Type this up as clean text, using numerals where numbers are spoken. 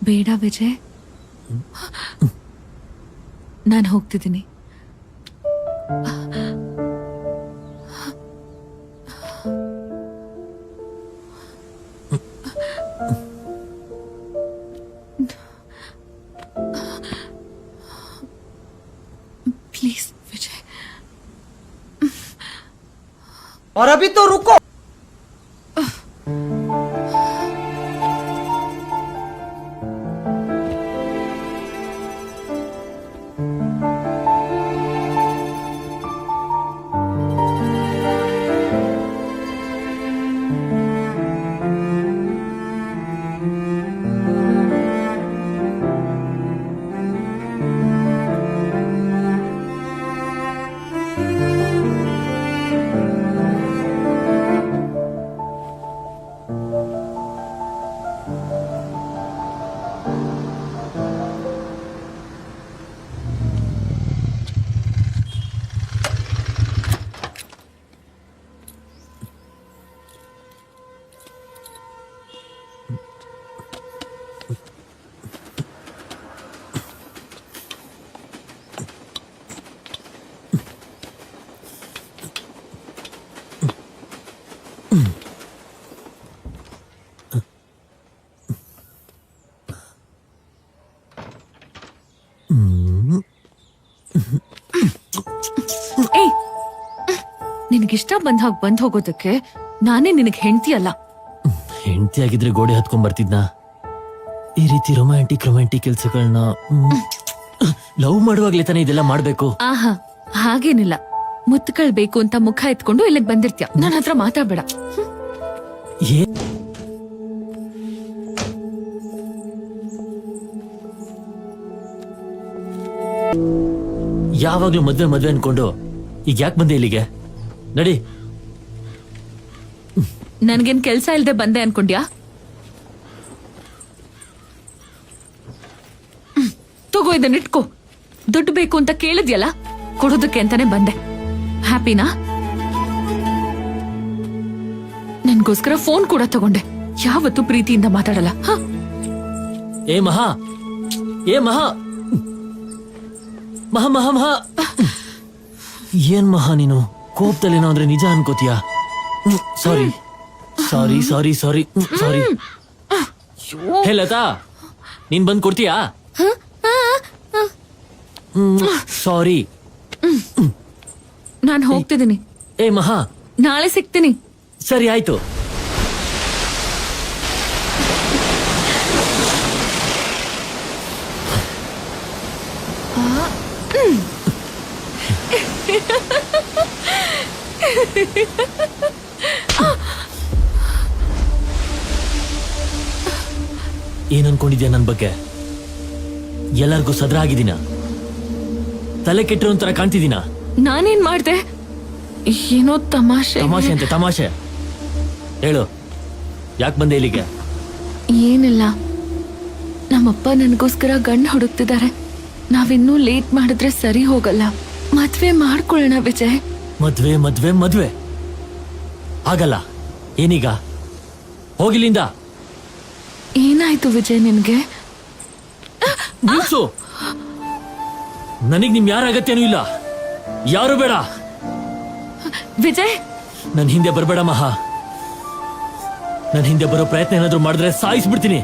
ಬೇಡ ವಿಜಯ್, ನಾನು ಹೋಗ್ತಿದ್ದೀನಿ. प्लीज विजय. और अभी तो रुको. ನಿನಗಿಷ್ಟ ಬಂದ ಹಾಗೆ ಬಂದ್ ಹೋಗೋದಕ್ಕೆ ನಾನೇ ನಿನಗೆ ಹೆಂಡತಿ ಅಲ್ಲ. ಹೆಂಡತಿ ಆಗಿದ್ರೆ ಗೋಡೆ ಹತ್ಕೊಂಡ್ ಬರ್ತಿದ್ನಾ? ಈ ರೀತಿ ರೊಮ್ಯಾಂಟಿಕ್ ಕೆಲ್ಸಗಳನ್ನ ಲವ್ ಮಾಡುವಾಗ್ಲೇ ತಾನೇ ಇದೆಲ್ಲ ಮಾಡ್ಬೇಕು. ಆಹಾ, ಹಾಗೇನಿಲ್ಲ. ಮುತ್ತುಗಳು ಬೇಕು ಅಂತ ಮುಖ ಎತ್ಕೊಂಡು ಇಲ್ಲಿಗೆ ಬಂದಿರ್ತೀಯ. ನನ್ನ ಹತ್ರ ಮಾತಾಡ್ಬೇಡ. ಯಾವಾಗ್ಲೂ ಮದ್ವೆ ಅನ್ಕೊಂಡು ಈಗ ಯಾಕೆ ಬಂದೆ ಇಲ್ಲಿಗೆ? ನಡಿ. ನನ್ಗೇನ್ ಕೆಲ್ಸ ಇಲ್ದೆ ಬಂದೆ ಅನ್ಕೊಂಡ್ಯಾ? ತಗೋ, ಇದನ್ನ ಇಟ್ಕೋ. ದುಡ್ಡು ಬೇಕು ಅಂತ ಕೇಳಿದ್ಯಲ್ಲ, ಕೊಡೋದಕ್ಕೆ ಅಂತಾನೆ ಬಂದೆ. ಹ್ಯಾಪಿನಾ? ನನ್ಗೋಸ್ಕರ ಫೋನ್ ಕೂಡ ತಗೊಂಡೆ. ಯಾವತ್ತೂ ಪ್ರೀತಿಯಿಂದ ಮಾತಾಡಲ್ಲ. ಏ ಮಹಾ, ಏ ಮಹಾ, ಮಹಾ ಮಹಾ ಮಹಾ. ಏನ್ ಮಹಾ ನೀನು ಕೋಪದಲ್ಲೇನೋ ಅಂದ್ರೆ ನಿಜ ಅನ್ಕೋತೀಯಾ? ಸಾರಿ ಸಾರಿ ಸಾರಿ ಸಾರಿ ಸಾರಿ. ಹೇ ಲತಾ, ನೀನ್ ಬಂದ್ ಕೊಡ್ತೀಯಾ? ಸಾರಿ. ನಾನ್ ಹೋಗ್ತಿದ್ದೀನಿ. ಏ ಮಹಾ, ನಾಳೆ ಸಿಗ್ತೀನಿ. ಸರಿ ಆಯ್ತು. ಏನ್ ಅನ್ಕೊಂಡಿದ್ಯಾ ನನ್ ಬಗ್ಗೆ? ಎಲ್ಲರಿಗೂ ಸದ್ರ ಆಗಿದ್ದೀನ? ತಲೆ ಕೆಟ್ಟಿರೋ ತರ ಕಾಣ್ತಿದ್ದೀನ? ನಾನೇನ್ ಮಾಡ್ದೆ? ಏನೋ ತಮಾಷೆ. ತಮಾಷೆ ಅಂತೆ ತಮಾಷೆ. ಹೇಳು, ಯಾಕೆ ಬಂದೆ ಇಲ್ಲಿಗೆ? ಏನಿಲ್ಲ, ನಮ್ಮಪ್ಪ ನನಗೋಸ್ಕರ ಗಂಡ ಹುಡುಕ್ತಿದ್ದಾರೆ. ನಾವಿನ್ನೂ ಲೇಟ್ ಮಾಡಿದ್ರೆ ಸರಿ ಹೋಗಲ್ಲ. ಮದ್ವೆ ಮಾಡ್ಕೊಳ್ಳೋಣ ವಿಜಯ್. ಮದ್ವೆ ಮದ್ವೆ ಮದ್ವೆ ಆಗಲ್ಲ. ಏನೀಗ? ಹೋಗಿಲ್ಲಿಂದ. ಏನಾಯ್ತು ವಿಜಯ್ ನಿನ್ಗೆ? ನಿಲ್ಸು. ನನಗ್ ನಿಮ್ ಯಾರ ಅಗತ್ಯನೂ ಇಲ್ಲ. ಯಾರು ಬೇಡ. ವಿಜಯ್, ನನ್ ಹಿಂದೆ ಬರ್ಬೇಡ ಮಹಾ. ನನ್ ಹಿಂದೆ ಬರೋ ಪ್ರಯತ್ನ ಏನಾದ್ರು ಮಾಡಿದ್ರೆ ಸಾಯಿಸ್ಬಿಡ್ತೀನಿ.